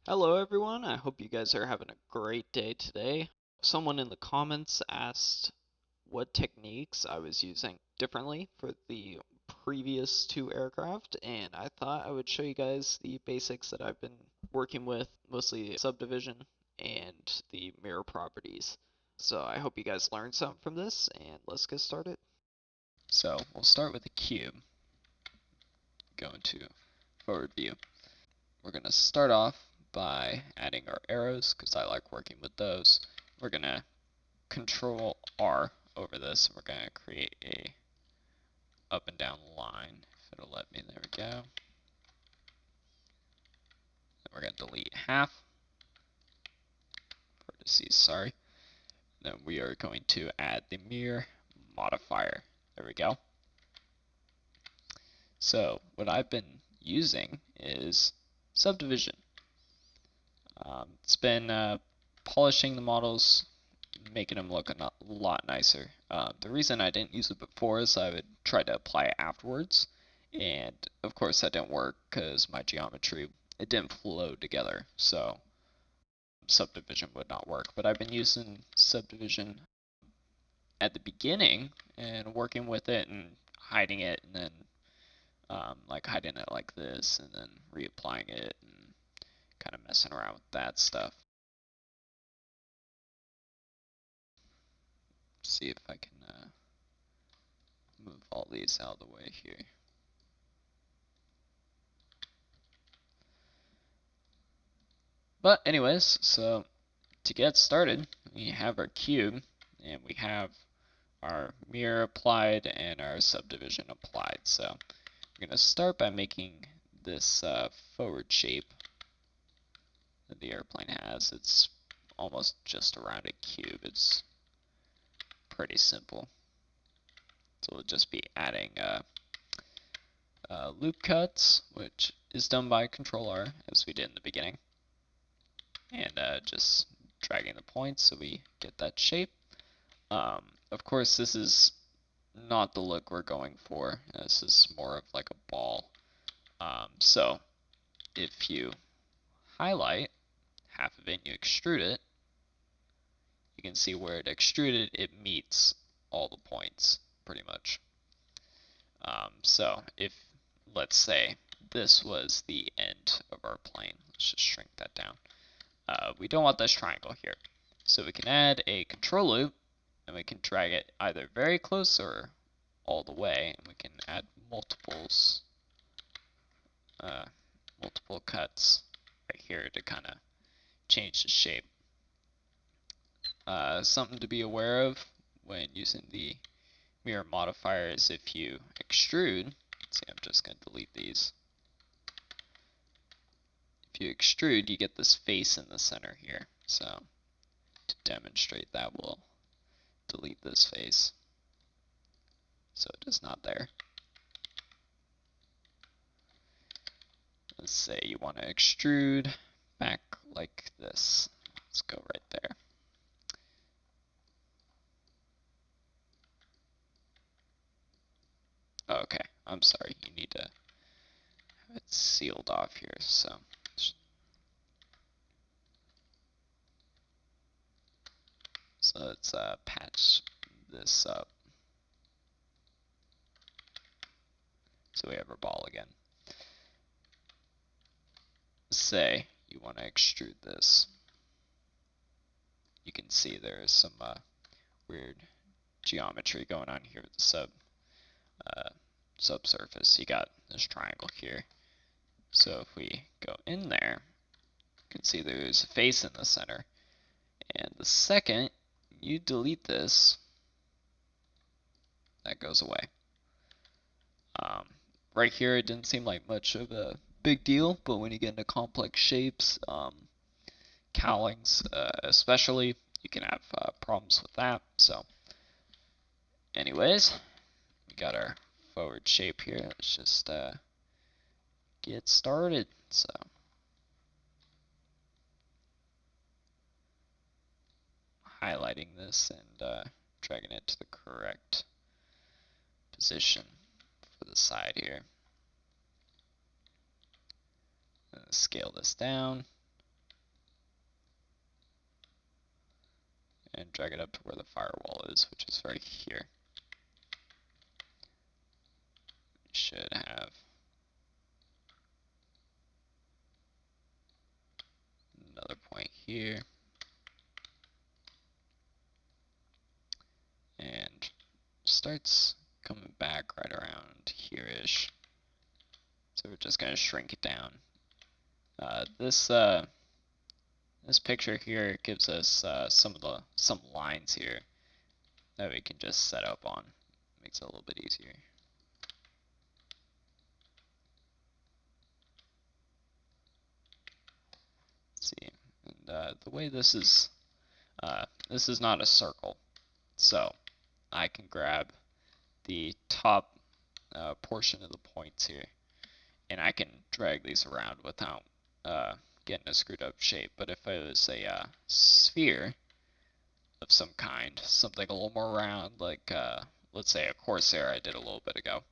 Hello everyone, I hope you guys are having a great day today. Someone in the comments asked what techniques I was using differently for the previous two aircraft, and I thought I would show you guys the basics that I've been working with, mostly subdivision and the mirror properties. So I hope you guys learned something from this, and let's get started. So we'll start with the cube. Go into forward view. We're going to start off by adding our arrows because I like working with those. We're going to control R over this. We're going to create a up and down line. If it'll let me, there we go. Then we're going to delete half. Vertices, sorry. Then we are going to add the mirror modifier. There we go. So what I've been using is Subdivision. It's been polishing the models, making them look a lot nicer. The reason I didn't use it before is I would try to apply it afterwards, and of course that didn't work because my geometry, it didn't flow together, so Subdivision would not work. But I've been using Subdivision at the beginning and working with it and hiding it, and then like hiding it like this, and then reapplying it and kind of messing around with that stuff. See if I can move all these out of the way here. But anyways, so to get started, we have our cube and we have our mirror applied and our subdivision applied. So we're going to start by making this forward shape that the airplane has. It's almost just a rounded cube. It's pretty simple. So we'll just be adding loop cuts, which is done by Control R, as we did in the beginning, and just dragging the points so we get that shape. Of course, this is not the look we're going for. This is more of like a ball. So if you highlight half of it and you extrude it, you can see where it extruded, it meets all the points pretty much. So if, let's say, this was the end of our plane, let's just shrink that down. We don't want this triangle here. So we can add a control loop, and we can drag it either very close or all the way, and we can add multiple cuts right here to kind of change the shape. Something to be aware of when using the mirror modifier is if you extrude, let's see, I'm just going to delete these. If you extrude, you get this face in the center here. So to demonstrate that, we'll delete this face so it is not there. Let's say you want to extrude back like this. Let's go right there. Okay, I'm sorry, you need to have it sealed off here, so let's patch this up so we have our ball again. Say you want to extrude this. You can see there is some weird geometry going on here with the subsurface. You got this triangle here. So if we go in there, you can see there's a face in the center. And the second you delete this, that goes away. Right here, it didn't seem like much of a big deal, but when you get into complex shapes, cowlings especially, you can have problems with that. So anyways, we got our forward shape here. Let's just get started. So highlighting this and dragging it to the correct position for the side here. Scale this down. and drag it up to where the firewall is, which is right here. We should have another point here. And starts coming back right around here-ish. So we're just going to shrink it down. This picture here gives us some lines here that we can just set up on. Makes it a little bit easier. Let's see, and the way this is not a circle, so I can grab the top portion of the points here, and I can drag these around without getting a screwed up shape. But if it was a sphere of some kind, something a little more round, like let's say a Corsair I did a little bit ago,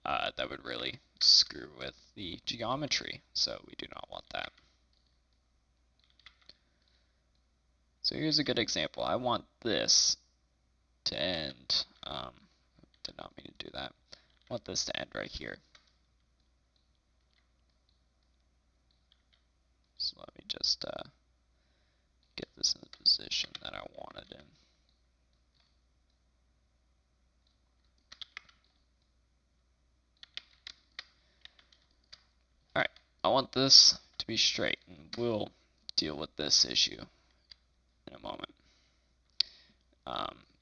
that would really screw with the geometry, so we do not want that. So here's a good example. I want this to end, did not mean to do that. I want this to end right here. So let me just get this in the position that I want it in. Alright, I want this to be straight, and we'll deal with this issue in a moment.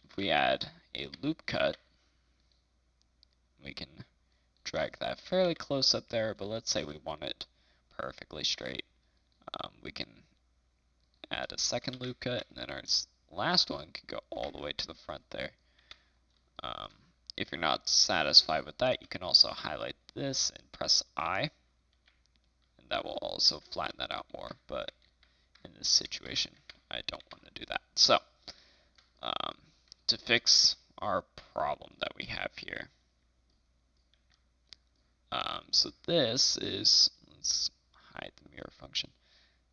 If we add a loop cut, we can drag that fairly close up there, but let's say we want it perfectly straight. We can add a second loop cut, and then our last one can go all the way to the front there. If you're not satisfied with that, you can also highlight this and press I, and that will also flatten that out more, but in this situation, I don't want to do that. So, to fix our problem that we have here, so this is, let's hide the mirror function.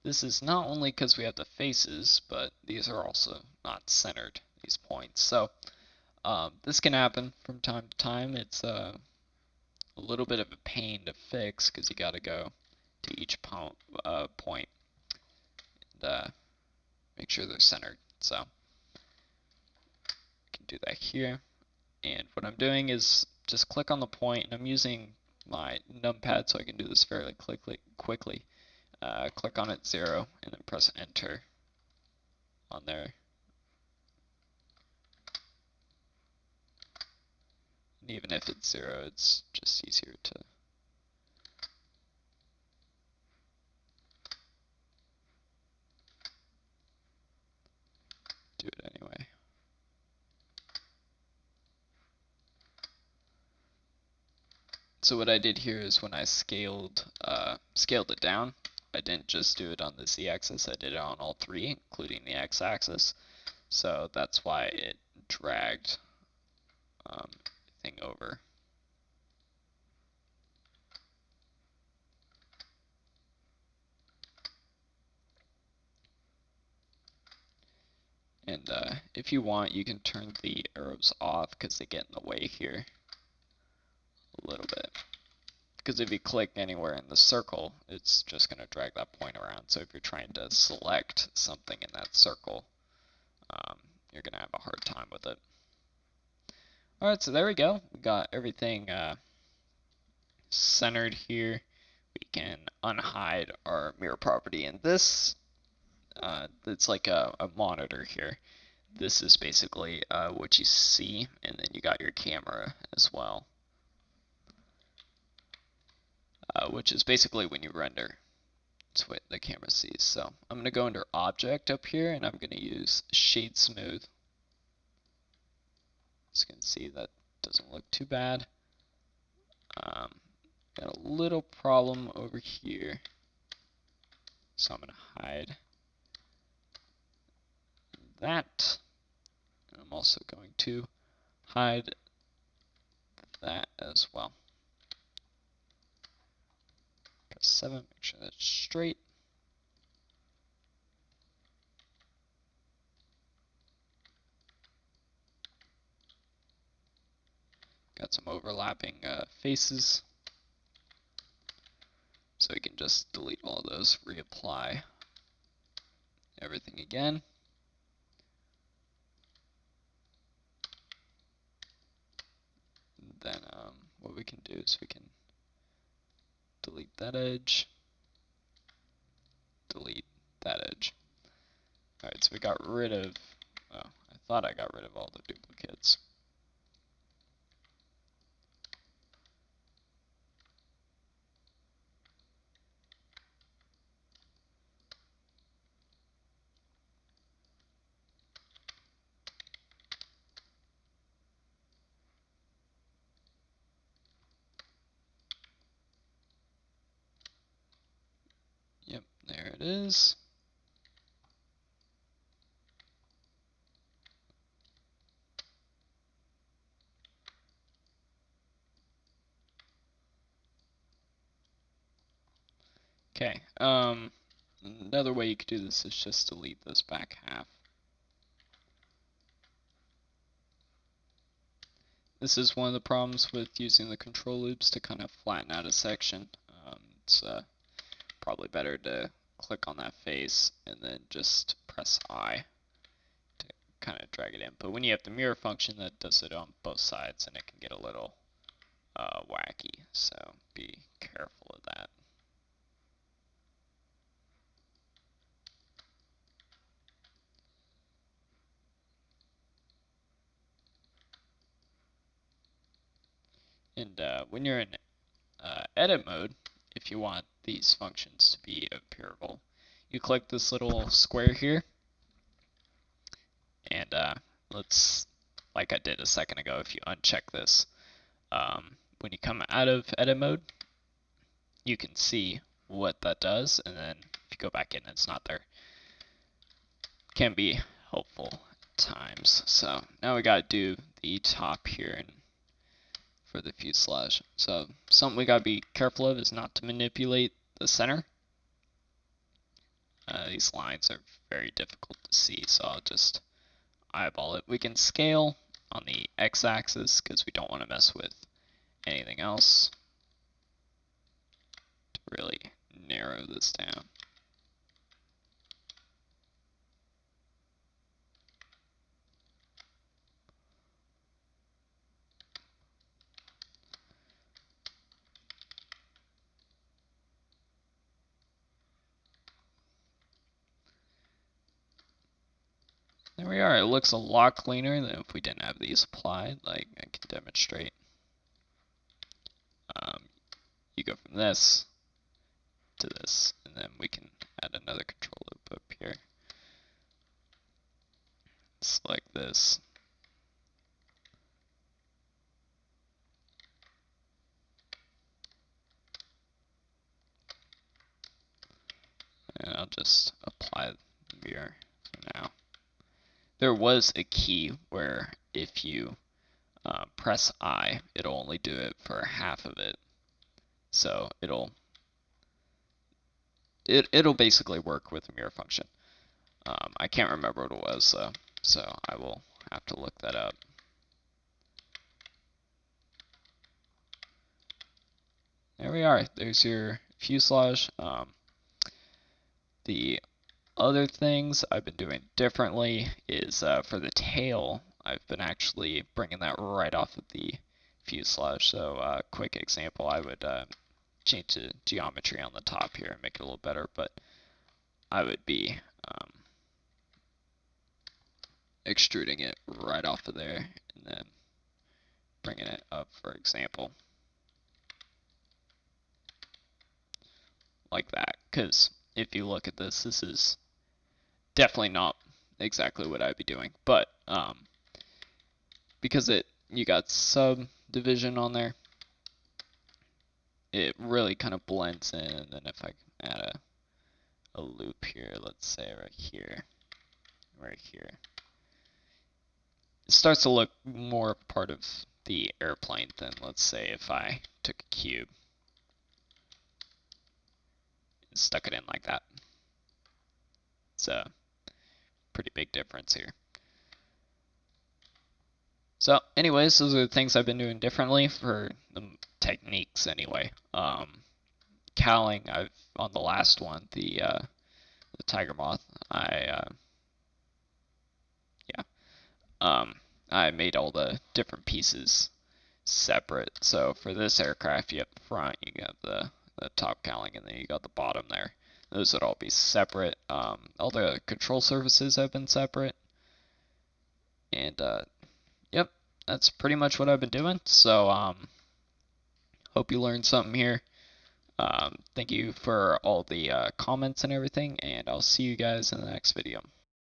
This is not only because we have the faces, but these are also not centered, these points. So this can happen from time to time. It's a little bit of a pain to fix because you got to go to each point and make sure they're centered. So I can do that here. And what I'm doing is just click on the point, and I'm using my numpad so I can do this fairly quickly. Click on it 0 and then press enter on there. And even if it's 0, it's just easier to do it anyway. So what I did here is when I scaled it down, I didn't just do it on the z-axis, I did it on all three, including the x-axis. So that's why it dragged everything over. And if you want, you can turn the arrows off because they get in the way here a little bit. Because if you click anywhere in the circle, it's just going to drag that point around. So if you're trying to select something in that circle, you're going to have a hard time with it. Alright, so there we go. We got everything centered here. We can unhide our mirror property. And this, it's like a monitor here. This is basically what you see, and then you got your camera as well. Which is basically when you render. It's what the camera sees. So I'm going to go under Object up here, and I'm going to use Shade Smooth. As you can see, that doesn't look too bad. Got a little problem over here. So I'm going to hide that. And I'm also going to hide that as well. Press 7, make sure that's straight. got some overlapping faces. So we can just delete all those, reapply everything again. Then what we can do is we can delete that edge, delete that edge. Alright, so we got rid of, oh, I thought I got rid of all the duplicates. Yep, there it is. Okay, another way you could do this is just delete this back half. This is one of the problems with using the control loops to kind of flatten out a section. It's probably better to click on that face and then just press I to kind of drag it in. But when you have the mirror function, that does it on both sides, and it can get a little wacky, so be careful of that. And when you're in edit mode, if you want these functions to be appearable, you click this little square here, and let's, like I did a second ago, if you uncheck this, when you come out of edit mode, you can see what that does, and then if you go back in, it's not there. Can be helpful at times. So now we gotta do the top here and for the fuselage. So something we gotta be careful of is not to manipulate the center. These lines are very difficult to see, so I'll just eyeball it. We can scale on the x-axis because we don't want to mess with anything else to really narrow this down. There we are. It looks a lot cleaner than if we didn't have these applied, like I can demonstrate. You go from this to this, and then we can add another control loop up here. Select this. And I'll just apply the mirror for now. There was a key where if you press I, it'll only do it for half of it. So it'll basically work with the mirror function. I can't remember what it was though, so I will have to look that up. There we are. There's your fuselage. The other things I've been doing differently is for the tail, I've been actually bringing that right off of the fuselage. So quick example, I would change the geometry on the top here and make it a little better, but I would be extruding it right off of there and then bringing it up, for example, like that. Because if you look at this, this is definitely not exactly what I'd be doing, but because you got subdivision on there, it really kind of blends in. And then if I add a loop here, let's say right here, it starts to look more part of the airplane than, let's say, if I took a cube and stuck it in like that. It's a pretty big difference here. So anyways, those are the things I've been doing differently for the techniques anyway. Cowling, I've on the last one, the tiger moth, I made all the different pieces separate. So for this aircraft, you have the front, you got the top cowling, and then you got the bottom there. Those would all be separate. All the control surfaces have been separate. And yep, that's pretty much what I've been doing. So hope you learned something here. Thank you for all the comments and everything, and I'll see you guys in the next video.